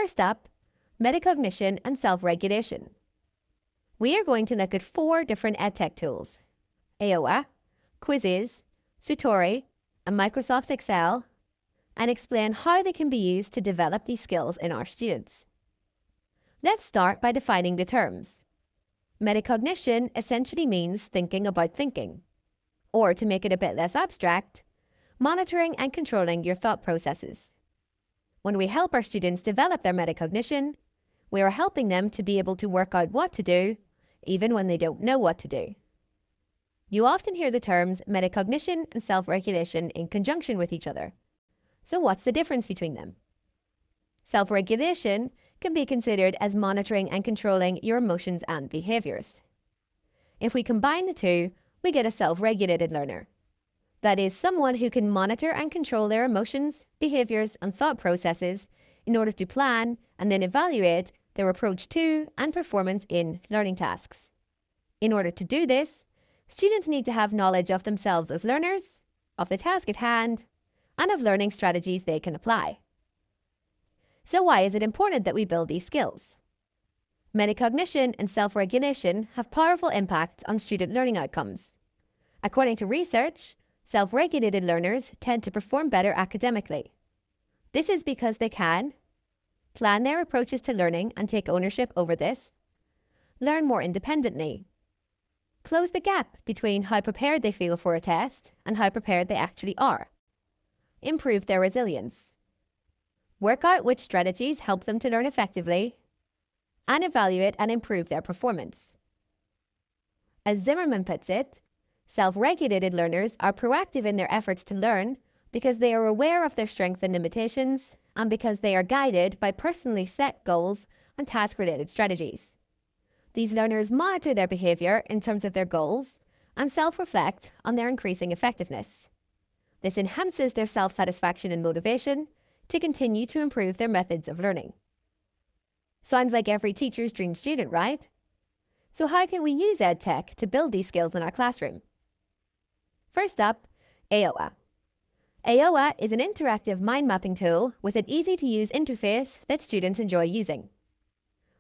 First up, metacognition and self-regulation. We are going to look at 4 different EdTech tools: Ayoa, Quizziz, Sutori, and Microsoft Excel, and explain how they can be used to develop these skills in our students. Let's start by defining the terms. Metacognition essentially means thinking about thinking, or to make it a bit less abstract, monitoring and controlling your thought processes. When we help our students develop their metacognition, we are helping them to be able to work out what to do, even when they don't know what to do. You often hear the terms metacognition and self-regulation in conjunction with each other. So what's the difference between them? Self-regulation can be considered as monitoring and controlling your emotions and behaviors. If we combine the two, we get a self-regulated learner. That is, someone who can monitor and control their emotions, behaviors, and thought processes in order to plan and then evaluate their approach to and performance in learning tasks. In order to do this, students need to have knowledge of themselves as learners, of the task at hand, and of learning strategies they can apply. So why is it important that we build these skills? Metacognition and self-regulation have powerful impacts on student learning outcomes. According to research, self-regulated learners tend to perform better academically. This is because they can plan their approaches to learning and take ownership over this, learn more independently, close the gap between how prepared they feel for a test and how prepared they actually are, improve their resilience, work out which strategies help them to learn effectively, and evaluate and improve their performance. As Zimmerman puts it, self-regulated learners are proactive in their efforts to learn because they are aware of their strengths and limitations, and because they are guided by personally set goals and task-related strategies. These learners monitor their behavior in terms of their goals and self-reflect on their increasing effectiveness. This enhances their self-satisfaction and motivation to continue to improve their methods of learning. Sounds like every teacher's dream student, right? So how can we use EdTech to build these skills in our classroom? First up, Ayoa. Ayoa is an interactive mind mapping tool with an easy-to-use interface that students enjoy using.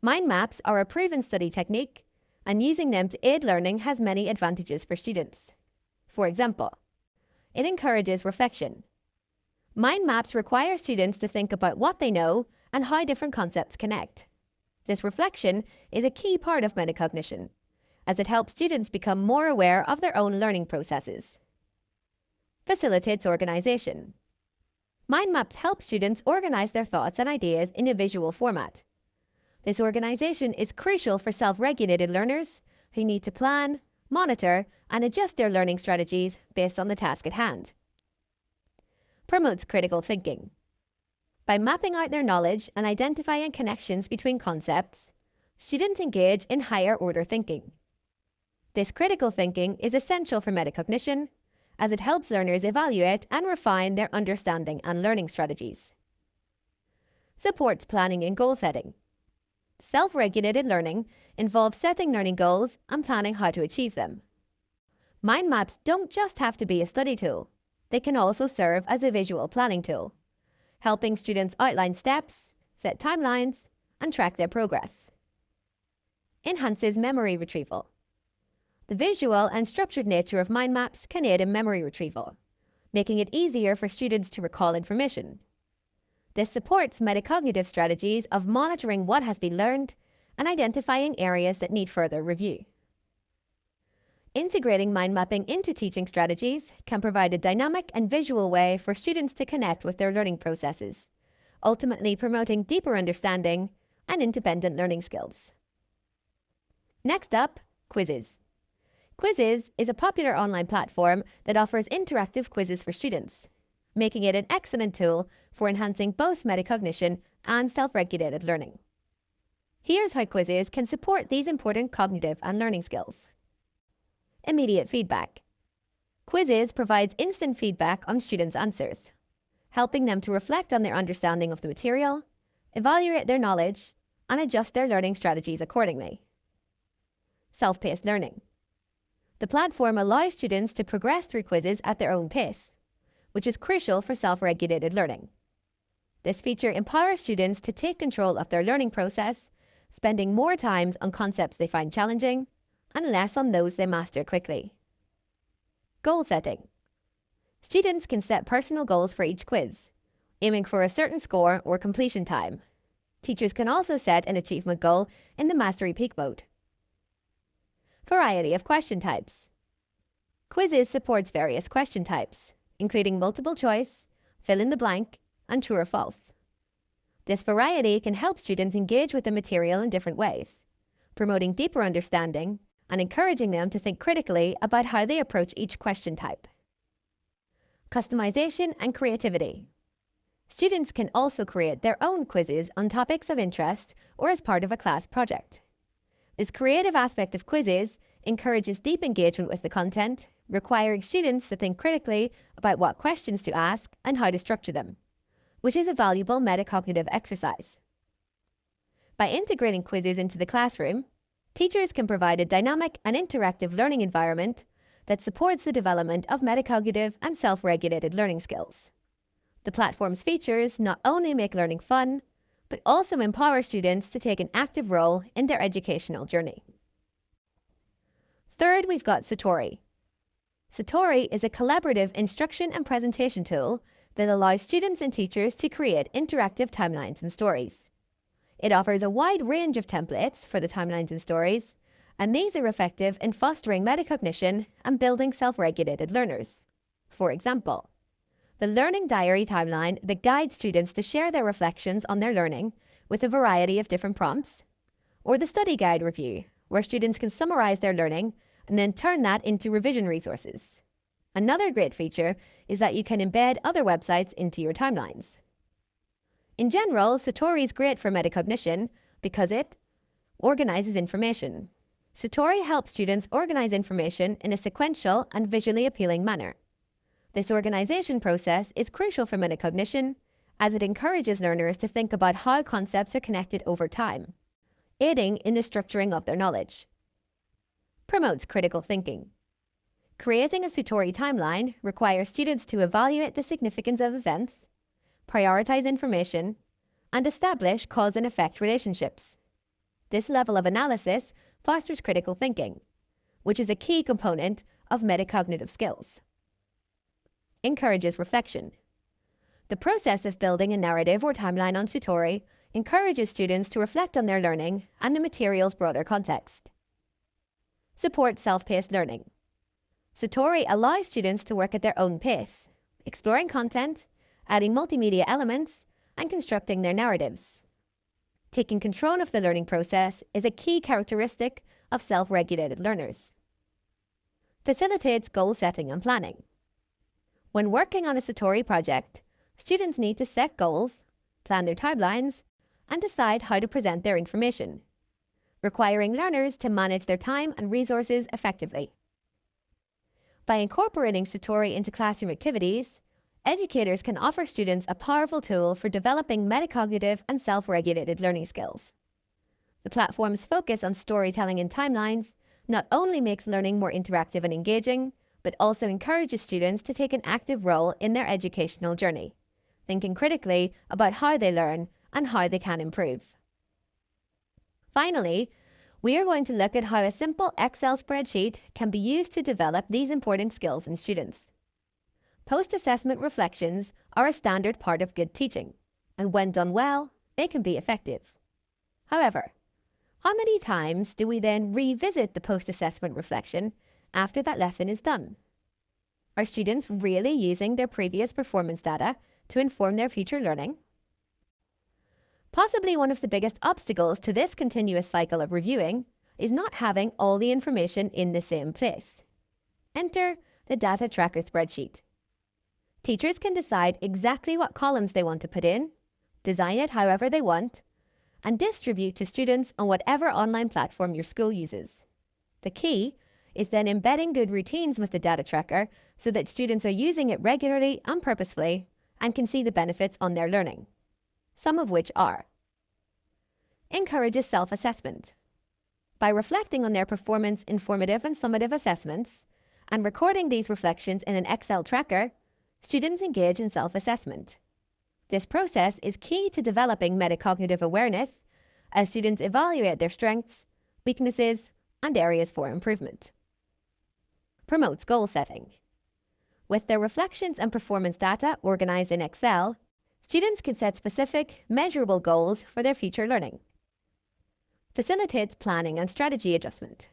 Mind maps are a proven study technique, and using them to aid learning has many advantages for students. For example, it encourages reflection. Mind maps require students to think about what they know and how different concepts connect. This reflection is a key part of metacognition, as it helps students become more aware of their own learning processes. Facilitates organization. Mind maps help students organize their thoughts and ideas in a visual format. This organization is crucial for self-regulated learners who need to plan, monitor, and adjust their learning strategies based on the task at hand. Promotes critical thinking. By mapping out their knowledge and identifying connections between concepts, students engage in higher-order thinking. This critical thinking is essential for metacognition, as it helps learners evaluate and refine their understanding and learning strategies. Supports planning and goal setting. Self-regulated learning involves setting learning goals and planning how to achieve them. Mind maps don't just have to be a study tool. They can also serve as a visual planning tool, helping students outline steps, set timelines, and track their progress. Enhances memory retrieval. The visual and structured nature of mind maps can aid in memory retrieval, making it easier for students to recall information. This supports metacognitive strategies of monitoring what has been learned and identifying areas that need further review. Integrating mind mapping into teaching strategies can provide a dynamic and visual way for students to connect with their learning processes, ultimately promoting deeper understanding and independent learning skills. Next up, Quizziz. Quizziz is a popular online platform that offers interactive quizzes for students, making it an excellent tool for enhancing both metacognition and self-regulated learning. Here's how Quizziz can support these important cognitive and learning skills. Immediate feedback. Quizziz provides instant feedback on students' answers, helping them to reflect on their understanding of the material, evaluate their knowledge, and adjust their learning strategies accordingly. Self-paced learning. The platform allows students to progress through quizzes at their own pace, which is crucial for self-regulated learning. This feature empowers students to take control of their learning process, spending more time on concepts they find challenging and less on those they master quickly. Goal setting. Students can set personal goals for each quiz, aiming for a certain score or completion time. Teachers can also set an achievement goal in the Mastery Peak mode. Variety of question types. Quizziz supports various question types, including multiple choice, fill in the blank, and true or false. This variety can help students engage with the material in different ways, promoting deeper understanding and encouraging them to think critically about how they approach each question type. Customization and creativity. Students can also create their own quizzes on topics of interest or as part of a class project. This creative aspect of Quizziz encourages deep engagement with the content, requiring students to think critically about what questions to ask and how to structure them, which is a valuable metacognitive exercise. By integrating Quizziz into the classroom, teachers can provide a dynamic and interactive learning environment that supports the development of metacognitive and self-regulated learning skills. The platform's features not only make learning fun, but also empower students to take an active role in their educational journey. Third, we've got Sutori. Sutori is a collaborative instruction and presentation tool that allows students and teachers to create interactive timelines and stories. It offers a wide range of templates for the timelines and stories, and these are effective in fostering metacognition and building self-regulated learners. For example, the Learning Diary timeline that guides students to share their reflections on their learning with a variety of different prompts, or the Study Guide review, where students can summarize their learning and then turn that into revision resources. Another great feature is that you can embed other websites into your timelines. In general, Sutori is great for metacognition because it organizes information. Sutori helps students organize information in a sequential and visually appealing manner. This organization process is crucial for metacognition as it encourages learners to think about how concepts are connected over time, aiding in the structuring of their knowledge. Promotes critical thinking. Creating a Sutori timeline requires students to evaluate the significance of events, prioritize information, and establish cause and effect relationships. This level of analysis fosters critical thinking, which is a key component of metacognitive skills. Encourages reflection. The process of building a narrative or timeline on Sutori encourages students to reflect on their learning and the material's broader context. Supports self-paced learning. Sutori allows students to work at their own pace, exploring content, adding multimedia elements, and constructing their narratives. Taking control of the learning process is a key characteristic of self-regulated learners. Facilitates goal setting and planning. When working on a Sutori project, students need to set goals, plan their timelines, and decide how to present their information, requiring learners to manage their time and resources effectively. By incorporating Sutori into classroom activities, educators can offer students a powerful tool for developing metacognitive and self-regulated learning skills. The platform's focus on storytelling and timelines not only makes learning more interactive and engaging, but also encourages students to take an active role in their educational journey, thinking critically about how they learn and how they can improve. Finally, we are going to look at how a simple Excel spreadsheet can be used to develop these important skills in students. Post-assessment reflections are a standard part of good teaching, and when done well, they can be effective. However, how many times do we then revisit the post-assessment reflection after that lesson is done? Are students really using their previous performance data to inform their future learning? Possibly one of the biggest obstacles to this continuous cycle of reviewing is not having all the information in the same place. Enter the data tracker spreadsheet. Teachers can decide exactly what columns they want to put in, design it however they want, and distribute to students on whatever online platform your school uses. The key is then embedding good routines with the data tracker so that students are using it regularly and purposefully and can see the benefits on their learning, some of which are: encourages self-assessment. By reflecting on their performance in formative and summative assessments and recording these reflections in an Excel tracker, students engage in self-assessment. This process is key to developing metacognitive awareness as students evaluate their strengths, weaknesses, and areas for improvement. Promotes goal setting. With their reflections and performance data organized in Excel, students can set specific, measurable goals for their future learning. Facilitates planning and strategy adjustment.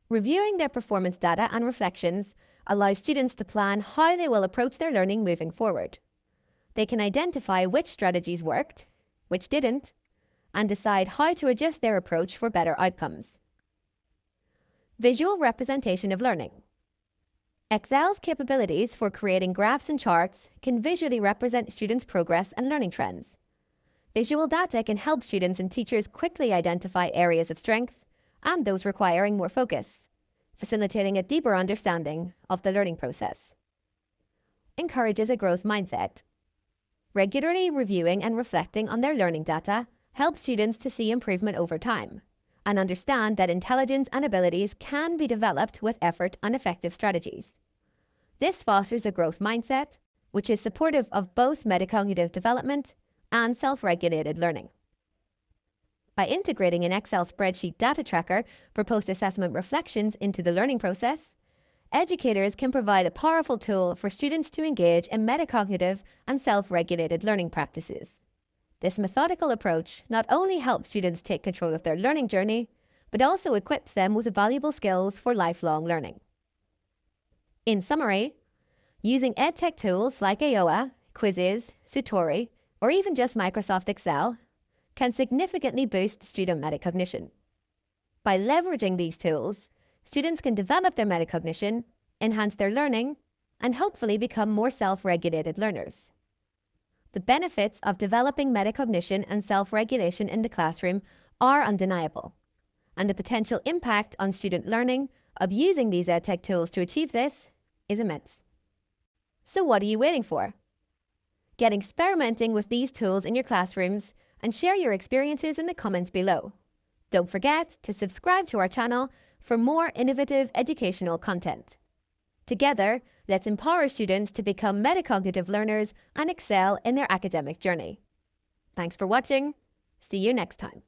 Reviewing their performance data and reflections allows students to plan how they will approach their learning moving forward. They can identify which strategies worked, which didn't, and decide how to adjust their approach for better outcomes. Visual representation of learning. Excel's capabilities for creating graphs and charts can visually represent students' progress and learning trends. Visual data can help students and teachers quickly identify areas of strength and those requiring more focus, facilitating a deeper understanding of the learning process. Encourages a growth mindset. Regularly reviewing and reflecting on their learning data helps students to see improvement over time and understand that intelligence and abilities can be developed with effort and effective strategies. This fosters a growth mindset, which is supportive of both metacognitive development and self-regulated learning. By integrating an Excel spreadsheet data tracker for post-assessment reflections into the learning process, educators can provide a powerful tool for students to engage in metacognitive and self-regulated learning practices. This methodical approach not only helps students take control of their learning journey, but also equips them with valuable skills for lifelong learning. In summary, using EdTech tools like Ayoa, Quizziz, Sutori, or even just Microsoft Excel can significantly boost student metacognition. By leveraging these tools, students can develop their metacognition, enhance their learning, and hopefully become more self-regulated learners. The benefits of developing metacognition and self-regulation in the classroom are undeniable, and the potential impact on student learning of using these EdTech tools to achieve this is immense. So what are you waiting for? Get experimenting with these tools in your classrooms and share your experiences in the comments below. Don't forget to subscribe to our channel for more innovative educational content. Together, let's empower students to become metacognitive learners and excel in their academic journey. Thanks for watching. See you next time.